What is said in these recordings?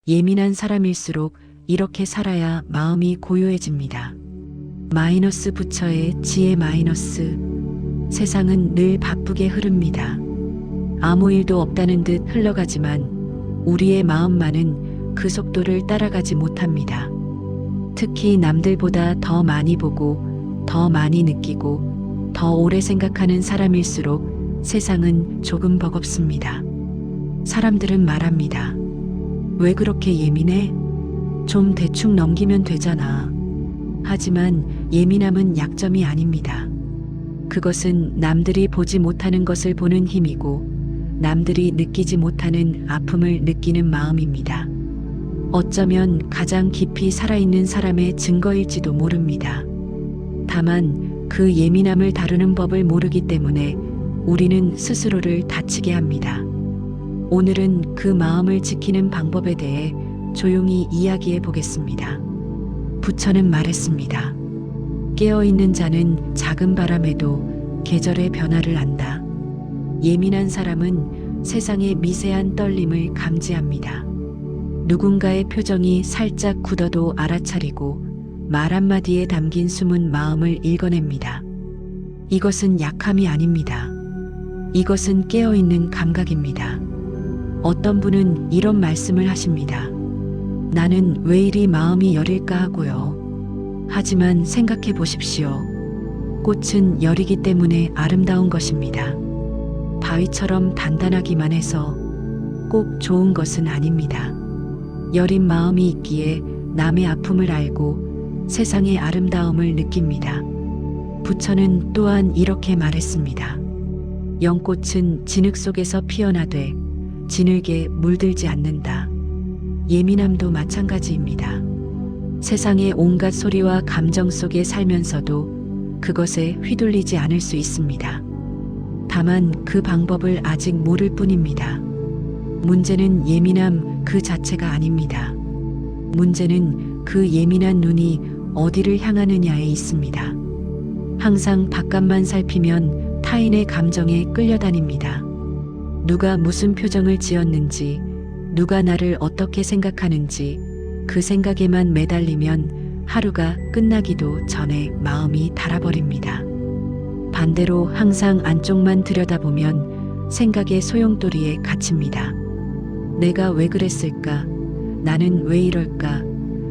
예민한 사람일수록 이렇게 살아야 마음이 고요해집니다. 마이너스 부처의 지혜 마이너스. 세상은 늘 바쁘게 흐릅니다. 아무 일도 없다는 듯 흘러가지만 우리의 마음만은 그 속도를 따라가지 못합니다. 특히 남들보다 더 많이 보고 더 많이 느끼고 더 오래 생각하는 사람일수록 세상은 조금 버겁습니다. 사람들은 말합니다. 왜 그렇게 예민해? 좀 대충 넘기면 되잖아. 하지만 예민함은 약점이 아닙니다. 그것은 남들이 보지 못하는 것을 보는 힘이고 남들이 느끼지 못하는 아픔을 느끼는 마음입니다. 어쩌면 가장 깊이 살아있는 사람의 증거일지도 모릅니다. 다만 그 예민함을 다루는 법을 모르기 때문에 우리는 스스로를 다치게 합니다. 오늘은 그 마음을 지키는 방법에 대해 조용히 이야기해 보겠습니다. 부처는 말했습니다. 깨어있는 자는 작은 바람에도 계절의 변화를 안다. 예민한 사람은 세상의 미세한 떨림을 감지합니다. 누군가의 표정이 살짝 굳어도 알아차리고 말 한마디에 담긴 숨은 마음을 읽어냅니다. 이것은 약함이 아닙니다. 이것은 깨어있는 감각입니다. 어떤 분은 이런 말씀을 하십니다. 나는 왜 이리 마음이 여릴까 하고요. 하지만 생각해 보십시오. 꽃은 여리기 때문에 아름다운 것입니다. 바위처럼 단단하기만 해서 꼭 좋은 것은 아닙니다. 여린 마음이 있기에 남의 아픔을 알고 세상의 아름다움을 느낍니다. 부처는 또한 이렇게 말했습니다. 영꽃은 진흙 속에서 피어나되 진흙에 물들지 않는다. 예민함도 마찬가지입니다. 세상의 온갖 소리와 감정 속에 살면서도 그것에 휘둘리지 않을 수 있습니다. 다만 그 방법을 아직 모를 뿐입니다. 문제는 예민함 그 자체가 아닙니다. 문제는 그 예민한 눈이 어디를 향하느냐에 있습니다. 항상 바깥만 살피면 타인의 감정에 끌려다닙니다. 누가 무슨 표정을 지었는지, 누가 나를 어떻게 생각하는지 그 생각에만 매달리면 하루가 끝나기도 전에 마음이 닳아버립니다. 반대로 항상 안쪽만 들여다보면 생각의 소용돌이에 갇힙니다. 내가 왜 그랬을까? 나는 왜 이럴까?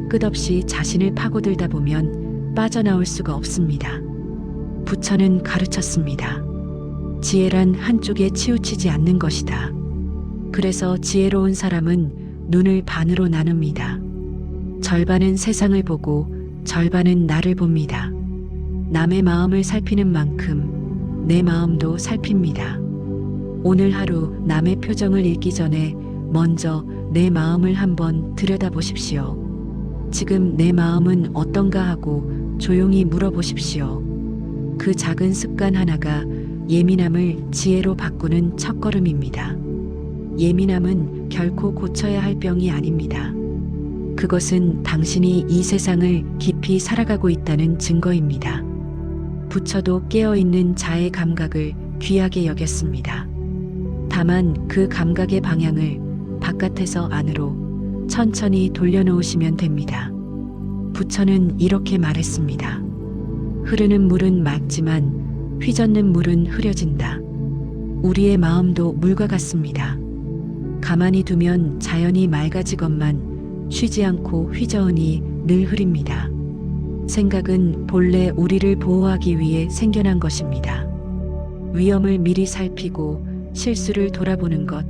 끝없이 자신을 파고들다 보면 빠져나올 수가 없습니다. 부처는 가르쳤습니다. 지혜란 한쪽에 치우치지 않는 것이다. 그래서 지혜로운 사람은 눈을 반으로 나눕니다. 절반은 세상을 보고 절반은 나를 봅니다. 남의 마음을 살피는 만큼 내 마음도 살핍니다. 오늘 하루 남의 표정을 읽기 전에 먼저 내 마음을 한번 들여다보십시오. 지금 내 마음은 어떤가 하고 조용히 물어보십시오. 그 작은 습관 하나가 예민함을 지혜로 바꾸는 첫걸음입니다. 예민함은 결코 고쳐야 할 병이 아닙니다. 그것은 당신이 이 세상을 깊이 살아가고 있다는 증거입니다. 부처도 깨어있는 자의 감각을 귀하게 여겼습니다. 다만 그 감각의 방향을 바깥에서 안으로 천천히 돌려놓으시면 됩니다. 부처는 이렇게 말했습니다. 흐르는 물은 맑지만 휘젓는 물은 흐려진다. 우리의 마음도 물과 같습니다. 가만히 두면 자연이 맑아지건만 쉬지 않고 휘저으니 늘 흐립니다. 생각은 본래 우리를 보호하기 위해 생겨난 것입니다. 위험을 미리 살피고 실수를 돌아보는 것,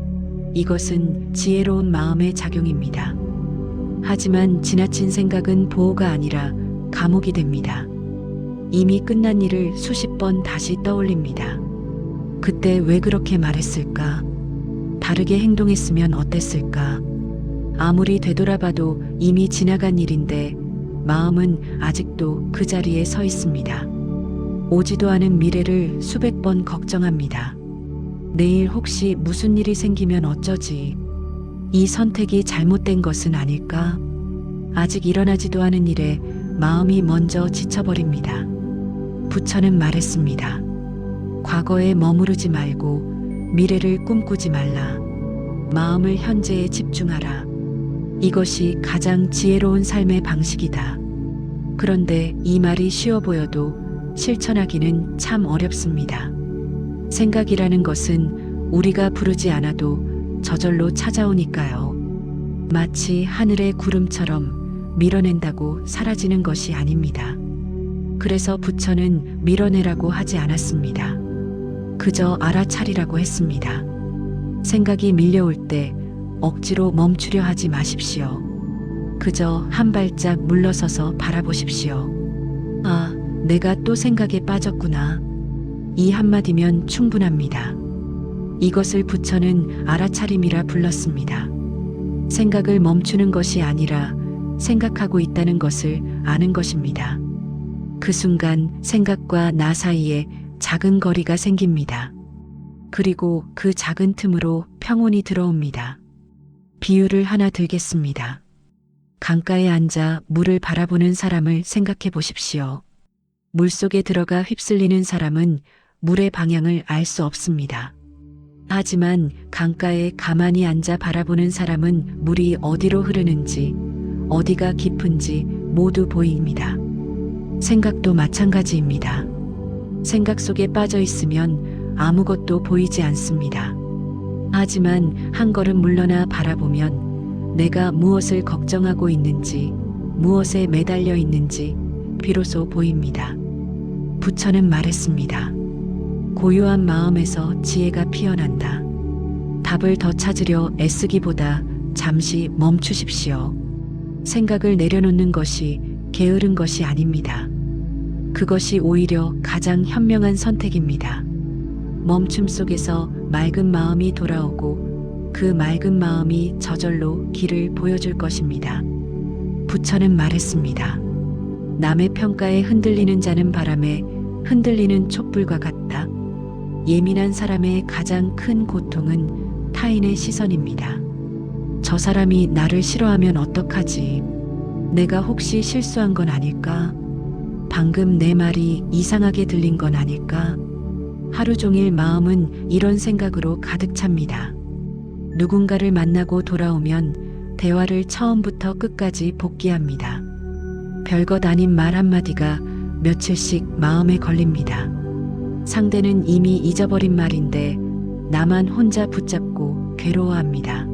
이것은 지혜로운 마음의 작용입니다. 하지만 지나친 생각은 보호가 아니라 감옥이 됩니다. 이미 끝난 일을 수십 번 다시 떠올립니다. 그때 왜 그렇게 말했을까? 다르게 행동했으면 어땠을까? 아무리 되돌아봐도 이미 지나간 일인데 마음은 아직도 그 자리에 서 있습니다. 오지도 않은 미래를 수백 번 걱정합니다. 내일 혹시 무슨 일이 생기면 어쩌지? 이 선택이 잘못된 것은 아닐까? 아직 일어나지도 않은 일에 마음이 먼저 지쳐버립니다. 부처는 말했습니다. 과거에 머무르지 말고 미래를 꿈꾸지 말라. 마음을 현재에 집중하라. 이것이 가장 지혜로운 삶의 방식이다. 그런데 이 말이 쉬워 보여도 실천하기는 참 어렵습니다. 생각이라는 것은 우리가 부르지 않아도 저절로 찾아오니까요. 마치 하늘의 구름처럼 밀어낸다고 사라지는 것이 아닙니다. 그래서 부처는 밀어내라고 하지 않았습니다. 그저 알아차리라고 했습니다. 생각이 밀려올 때 억지로 멈추려 하지 마십시오. 그저 한 발짝 물러서서 바라보십시오. 아, 내가 또 생각에 빠졌구나. 이 한마디면 충분합니다. 이것을 부처는 알아차림이라 불렀습니다. 생각을 멈추는 것이 아니라 생각하고 있다는 것을 아는 것입니다. 그 순간 생각과 나 사이에 작은 거리가 생깁니다. 그리고 그 작은 틈으로 평온이 들어옵니다. 비유를 하나 들겠습니다. 강가에 앉아 물을 바라보는 사람을 생각해 보십시오. 물속에 들어가 휩쓸리는 사람은 물의 방향을 알 수 없습니다. 하지만 강가에 가만히 앉아 바라보는 사람은 물이 어디로 흐르는지, 어디가 깊은지 모두 보입니다. 생각도 마찬가지입니다. 생각 속에 빠져 있으면 아무것도 보이지 않습니다. 하지만 한 걸음 물러나 바라보면 내가 무엇을 걱정하고 있는지, 무엇에 매달려 있는지 비로소 보입니다. 부처는 말했습니다. 고요한 마음에서 지혜가 피어난다. 답을 더 찾으려 애쓰기보다 잠시 멈추십시오. 생각을 내려놓는 것이 게으른 것이 아닙니다. 그것이 오히려 가장 현명한 선택입니다. 멈춤 속에서 맑은 마음이 돌아오고 그 맑은 마음이 저절로 길을 보여줄 것입니다. 부처는 말했습니다. 남의 평가에 흔들리는 자는 바람에 흔들리는 촛불과 같다. 예민한 사람의 가장 큰 고통은 타인의 시선입니다. 저 사람이 나를 싫어하면 어떡하지? 내가 혹시 실수한 건 아닐까? 방금 내 말이 이상하게 들린 건 아닐까? 하루 종일 마음은 이런 생각으로 가득 찹니다. 누군가를 만나고 돌아오면 대화를 처음부터 끝까지 복기합니다. 별것 아닌 말 한마디가 며칠씩 마음에 걸립니다. 상대는 이미 잊어버린 말인데 나만 혼자 붙잡고 괴로워합니다.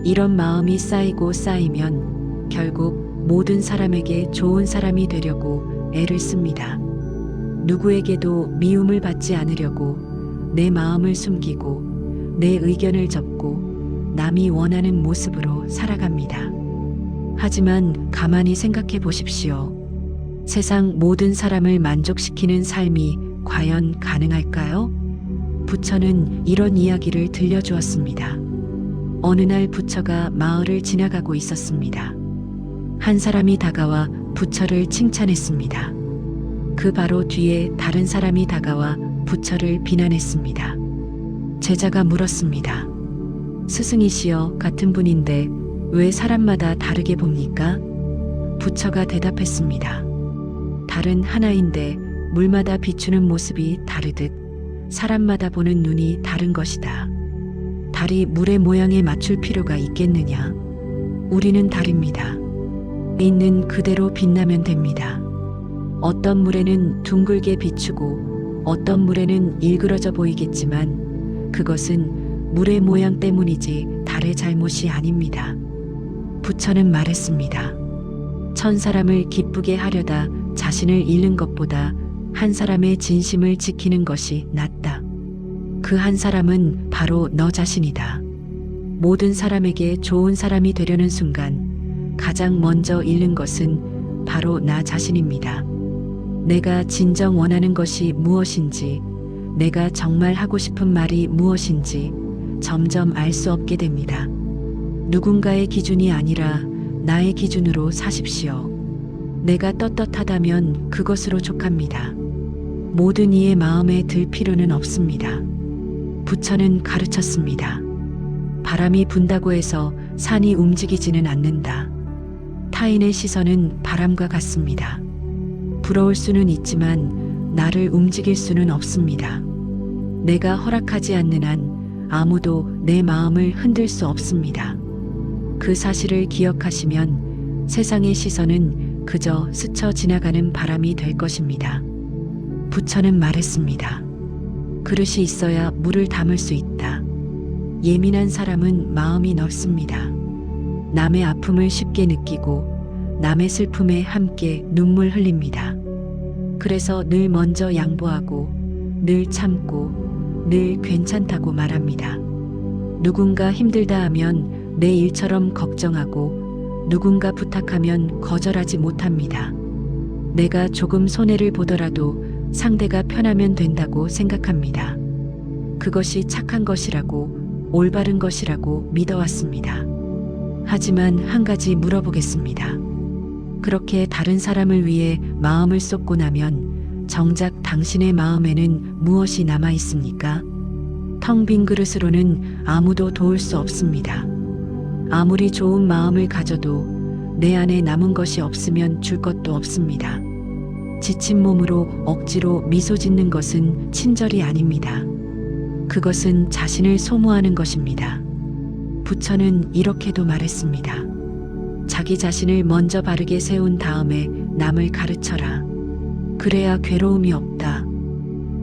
이런 마음이 쌓이고 쌓이면 결국 모든 사람에게 좋은 사람이 되려고 애를 씁니다. 누구에게도 미움을 받지 않으려고 내 마음을 숨기고 내 의견을 접고 남이 원하는 모습으로 살아갑니다. 하지만 가만히 생각해 보십시오. 세상 모든 사람을 만족시키는 삶이 과연 가능할까요? 부처는 이런 이야기를 들려주었습니다. 어느 날 부처가 마을을 지나가고 있었습니다. 한 사람이 다가와 부처를 칭찬했습니다. 그 바로 뒤에 다른 사람이 다가와 부처를 비난했습니다. 제자가 물었습니다. 스승이시여, 같은 분인데 왜 사람마다 다르게 봅니까? 부처가 대답했습니다. 달은 하나인데 물마다 비추는 모습이 다르듯 사람마다 보는 눈이 다른 것이다. 달이 물의 모양에 맞출 필요가 있겠느냐? 우리는 달입니다. 있는 그대로 빛나면 됩니다. 어떤 물에는 둥글게 비추고 어떤 물에는 일그러져 보이겠지만 그것은 물의 모양 때문이지 달의 잘못이 아닙니다. 부처는 말했습니다. 천 사람을 기쁘게 하려다 자신을 잃는 것보다 한 사람의 진심을 지키는 것이 낫다. 그 한 사람은 바로 너 자신이다. 모든 사람에게 좋은 사람이 되려는 순간 가장 먼저 잃는 것은 바로 나 자신입니다. 내가 진정 원하는 것이 무엇인지, 내가 정말 하고 싶은 말이 무엇인지 점점 알 수 없게 됩니다. 누군가의 기준이 아니라 나의 기준으로 사십시오. 내가 떳떳하다면 그것으로 족합니다. 모든 이의 마음에 들 필요는 없습니다. 부처는 가르쳤습니다. 바람이 분다고 해서 산이 움직이지는 않는다. 타인의 시선은 바람과 같습니다. 부러울 수는 있지만 나를 움직일 수는 없습니다. 내가 허락하지 않는 한 아무도 내 마음을 흔들 수 없습니다. 그 사실을 기억하시면 세상의 시선은 그저 스쳐 지나가는 바람이 될 것입니다. 부처는 말했습니다. 그릇이 있어야 물을 담을 수 있다. 예민한 사람은 마음이 넓습니다. 남의 아픔을 쉽게 느끼고 남의 슬픔에 함께 눈물 흘립니다. 그래서 늘 먼저 양보하고 늘 참고 늘 괜찮다고 말합니다. 누군가 힘들다 하면 내 일처럼 걱정하고 누군가 부탁하면 거절하지 못합니다. 내가 조금 손해를 보더라도 상대가 편하면 된다고 생각합니다. 그것이 착한 것이라고 올바른 것이라고 믿어왔습니다. 하지만 한 가지 물어보겠습니다. 그렇게 다른 사람을 위해 마음을 쏟고 나면 정작 당신의 마음에는 무엇이 남아 있습니까? 텅 빈 그릇으로는 아무도 도울 수 없습니다. 아무리 좋은 마음을 가져도 내 안에 남은 것이 없으면 줄 것도 없습니다. 지친 몸으로 억지로 미소 짓는 것은 친절이 아닙니다. 그것은 자신을 소모하는 것입니다. 부처는 이렇게도 말했습니다. 자기 자신을 먼저 바르게 세운 다음에 남을 가르쳐라. 그래야 괴로움이 없다.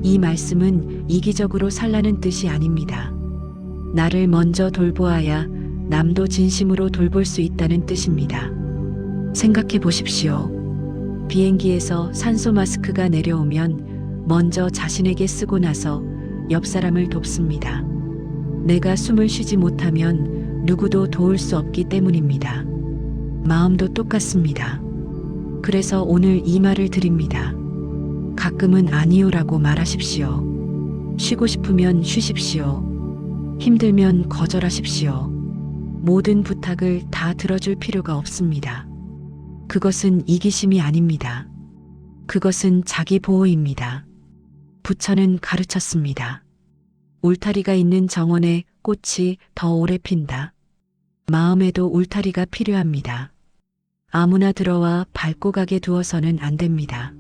이 말씀은 이기적으로 살라는 뜻이 아닙니다. 나를 먼저 돌보아야 남도 진심으로 돌볼 수 있다는 뜻입니다. 생각해 보십시오. 비행기에서 산소 마스크가 내려오면 먼저 자신에게 쓰고 나서 옆 사람을 돕습니다. 내가 숨을 쉬지 못하면 누구도 도울 수 없기 때문입니다. 마음도 똑같습니다. 그래서 오늘 이 말을 드립니다. 가끔은 아니요라고 말하십시오. 쉬고 싶으면 쉬십시오. 힘들면 거절하십시오. 모든 부탁을 다 들어줄 필요가 없습니다. 그것은 이기심이 아닙니다. 그것은 자기 보호입니다. 부처는 가르쳤습니다. 울타리가 있는 정원에 꽃이 더 오래 핀다. 마음에도 울타리가 필요합니다. 아무나 들어와 밟고 가게 두어서는 안 됩니다.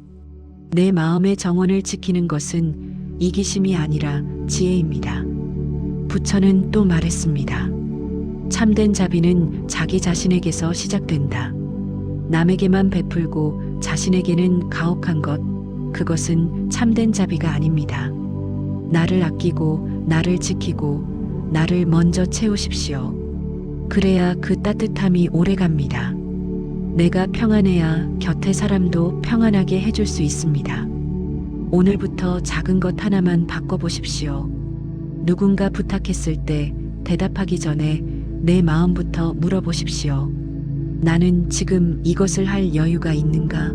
내 마음의 정원을 지키는 것은 이기심이 아니라 지혜입니다. 부처는 또 말했습니다. 참된 자비는 자기 자신에게서 시작된다. 남에게만 베풀고 자신에게는 가혹한 것, 그것은 참된 자비가 아닙니다. 나를 아끼고 나를 지키고 나를 먼저 채우십시오. 그래야 그 따뜻함이 오래갑니다. 내가 평안해야 곁에 사람도 평안하게 해줄 수 있습니다. 오늘부터 작은 것 하나만 바꿔보십시오. 누군가 부탁했을 때 대답하기 전에 내 마음부터 물어보십시오. 나는 지금 이것을 할 여유가 있는가?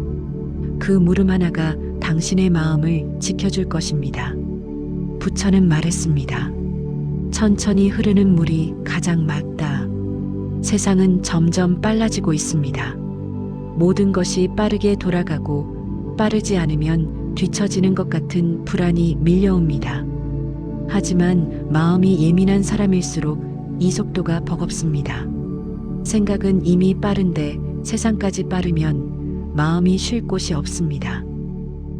그 물음 하나가 당신의 마음을 지켜줄 것입니다. 부처는 말했습니다. 천천히 흐르는 물이 가장 맑다. 세상은 점점 빨라지고 있습니다. 모든 것이 빠르게 돌아가고 빠르지 않으면 뒤처지는 것 같은 불안이 밀려옵니다. 하지만 마음이 예민한 사람일수록 이 속도가 버겁습니다. 생각은 이미 빠른데 세상까지 빠르면 마음이 쉴 곳이 없습니다.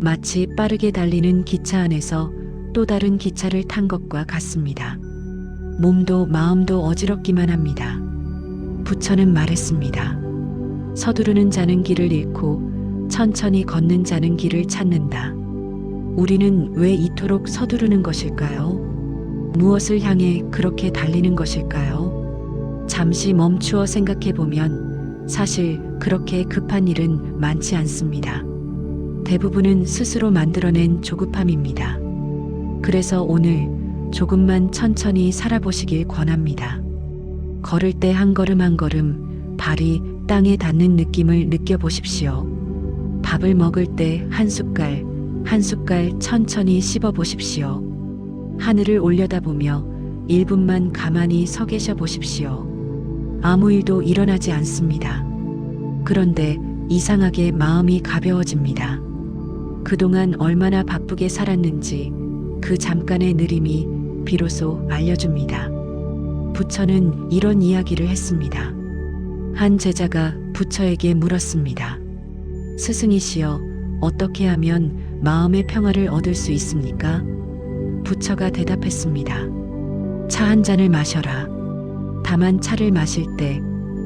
마치 빠르게 달리는 기차 안에서 또 다른 기차를 탄 것과 같습니다. 몸도 마음도 어지럽기만 합니다. 부처는 말했습니다. 서두르는 자는 길을 잃고 천천히 걷는 자는 길을 찾는다. 우리는 왜 이토록 서두르는 것일까요? 무엇을 향해 그렇게 달리는 것일까요? 잠시 멈추어 생각해 보면 사실 그렇게 급한 일은 많지 않습니다. 대부분은 스스로 만들어낸 조급함입니다. 그래서 오늘 조금만 천천히 살아보시길 권합니다. 걸을 때 한 걸음 한 걸음 발이 땅에 닿는 느낌을 느껴보십시오. 밥을 먹을 때 한 숟갈 한 숟갈 천천히 씹어 보십시오. 하늘을 올려다보며 1분만 가만히 서 계셔 보십시오. 아무 일도 일어나지 않습니다. 그런데 이상하게 마음이 가벼워집니다. 그동안 얼마나 바쁘게 살았는지 그 잠깐의 느림이 비로소 알려줍니다. 부처는 이런 이야기를 했습니다. 한 제자가 부처에게 물었습니다. 스승이시여, 어떻게 하면 마음의 평화를 얻을 수 있습니까? 부처가 대답했습니다. 차 한 잔을 마셔라. 다만 차를 마실 때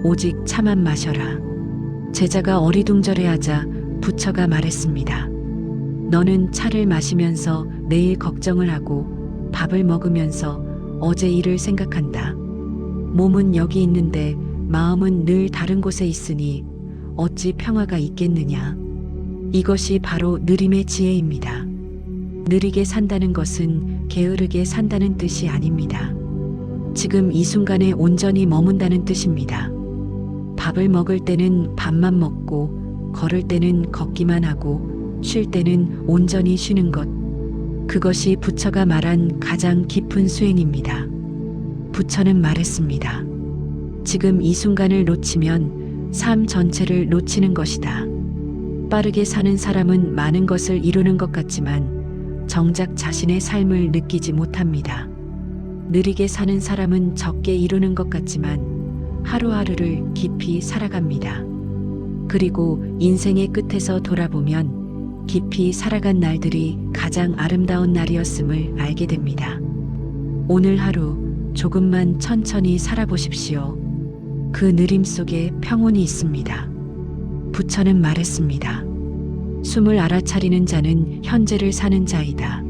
오직 차만 마셔라. 제자가 어리둥절해하자 부처가 말했습니다. 너는 차를 마시면서 내일 걱정을 하고 밥을 먹으면서 어제 일을 생각한다. 몸은 여기 있는데 마음은 늘 다른 곳에 있으니 어찌 평화가 있겠느냐. 이것이 바로 느림의 지혜입니다. 느리게 산다는 것은 게으르게 산다는 뜻이 아닙니다. 지금 이 순간에 온전히 머문다는 뜻입니다. 밥을 먹을 때는 밥만 먹고, 걸을 때는 걷기만 하고, 쉴 때는 온전히 쉬는 것. 그것이 부처가 말한 가장 깊은 수행입니다. 부처는 말했습니다. 지금 이 순간을 놓치면 삶 전체를 놓치는 것이다. 빠르게 사는 사람은 많은 것을 이루는 것 같지만 정작 자신의 삶을 느끼지 못합니다. 느리게 사는 사람은 적게 이루는 것 같지만 하루하루를 깊이 살아갑니다. 그리고 인생의 끝에서 돌아보면 깊이 살아간 날들이 가장 아름다운 날이었음을 알게 됩니다. 오늘 하루 조금만 천천히 살아보십시오. 그 느림 속에 평온이 있습니다. 부처는 말했습니다. 숨을 알아차리는 자는 현재를 사는 자이다.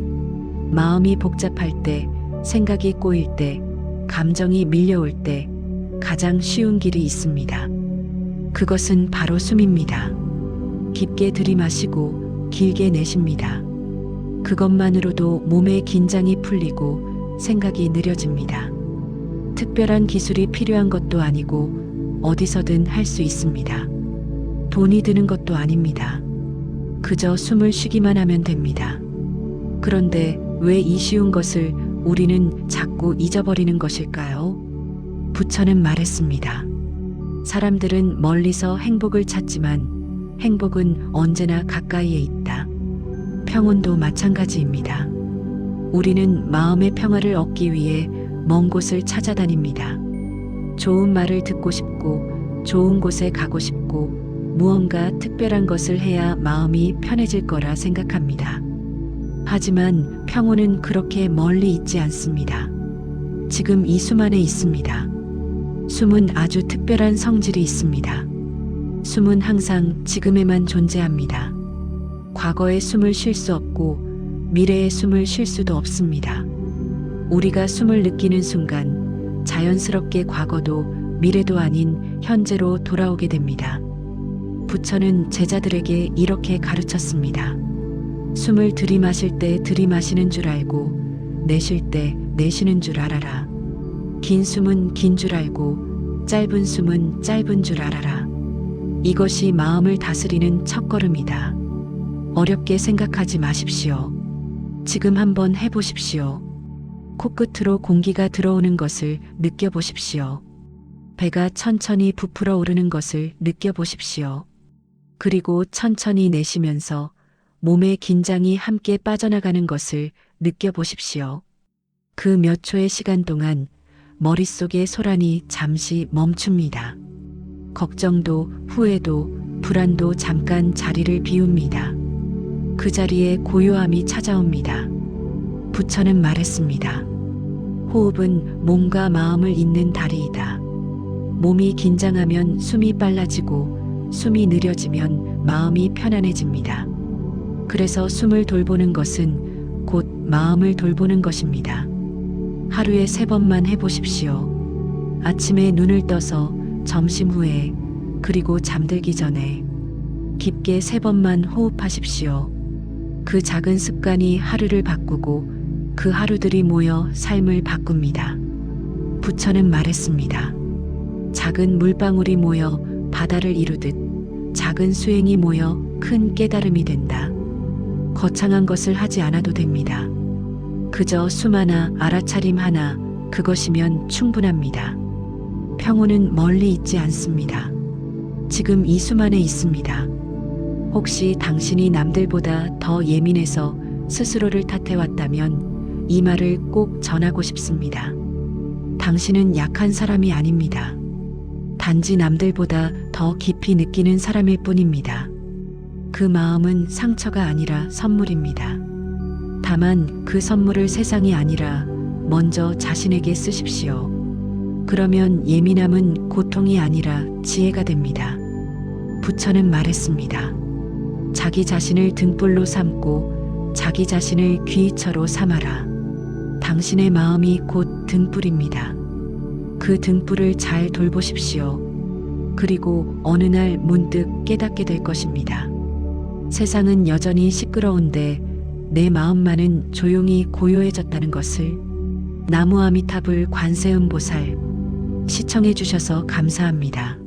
마음이 복잡할 때, 생각이 꼬일 때, 감정이 밀려올 때 가장 쉬운 길이 있습니다. 그것은 바로 숨입니다. 깊게 들이마시고 길게 내쉽니다. 그것만으로도 몸의 긴장이 풀리고 생각이 느려집니다. 특별한 기술이 필요한 것도 아니고 어디서든 할 수 있습니다. 돈이 드는 것도 아닙니다. 그저 숨을 쉬기만 하면 됩니다. 그런데 왜 이 쉬운 것을 우리는 자꾸 잊어버리는 것일까요? 부처는 말했습니다. 사람들은 멀리서 행복을 찾지만 행복은 언제나 가까이에 있다. 평온도 마찬가지입니다. 우리는 마음의 평화를 얻기 위해 먼 곳을 찾아다닙니다. 좋은 말을 듣고 싶고, 좋은 곳에 가고 싶고, 무언가 특별한 것을 해야 마음이 편해질 거라 생각합니다. 하지만 평온은 그렇게 멀리 있지 않습니다. 지금 이 숨 안에 있습니다. 숨은 아주 특별한 성질이 있습니다. 숨은 항상 지금에만 존재합니다. 과거의 숨을 쉴 수 없고 미래의 숨을 쉴 수도 없습니다. 우리가 숨을 느끼는 순간 자연스럽게 과거도 미래도 아닌 현재로 돌아오게 됩니다. 부처는 제자들에게 이렇게 가르쳤습니다. 숨을 들이마실 때 들이마시는 줄 알고 내쉴 때 내쉬는 줄 알아라. 긴 숨은 긴 줄 알고 짧은 숨은 짧은 줄 알아라. 이것이 마음을 다스리는 첫걸음이다. 어렵게 생각하지 마십시오. 지금 한번 해보십시오. 코끝으로 공기가 들어오는 것을 느껴보십시오. 배가 천천히 부풀어 오르는 것을 느껴보십시오. 그리고 천천히 내쉬면서 몸의 긴장이 함께 빠져나가는 것을 느껴보십시오. 그 몇 초의 시간 동안 머릿속의 소란이 잠시 멈춥니다. 걱정도 후회도 불안도 잠깐 자리를 비웁니다. 그 자리에 고요함이 찾아옵니다. 부처는 말했습니다. 호흡은 몸과 마음을 잇는 다리이다. 몸이 긴장하면 숨이 빨라지고 숨이 느려지면 마음이 편안해집니다. 그래서 숨을 돌보는 것은 곧 마음을 돌보는 것입니다. 하루에 3번만 해보십시오. 아침에 눈을 떠서, 점심 후에, 그리고 잠들기 전에 깊게 3번만 호흡하십시오. 그 작은 습관이 하루를 바꾸고 그 하루들이 모여 삶을 바꿉니다. 부처는 말했습니다. 작은 물방울이 모여 바다를 이루듯 작은 수행이 모여 큰 깨달음이 된다. 거창한 것을 하지 않아도 됩니다. 그저 숨 하나, 알아차림 하나, 그것이면 충분합니다. 평온은 멀리 있지 않습니다. 지금 이 숨 안에 있습니다. 혹시 당신이 남들보다 더 예민해서 스스로를 탓해왔다면 이 말을 꼭 전하고 싶습니다. 당신은 약한 사람이 아닙니다. 단지 남들보다 더 깊이 느끼는 사람일 뿐입니다. 그 마음은 상처가 아니라 선물입니다. 다만 그 선물을 세상이 아니라 먼저 자신에게 쓰십시오. 그러면 예민함은 고통이 아니라 지혜가 됩니다. 부처는 말했습니다. 자기 자신을 등불로 삼고 자기 자신을 귀처로 삼아라. 당신의 마음이 곧 등불입니다. 그 등불을 잘 돌보십시오. 그리고 어느 날 문득 깨닫게 될 것입니다. 세상은 여전히 시끄러운데 내 마음만은 조용히 고요해졌다는 것을. 나무 아미타불 관세음보살. 시청해 주셔서 감사합니다.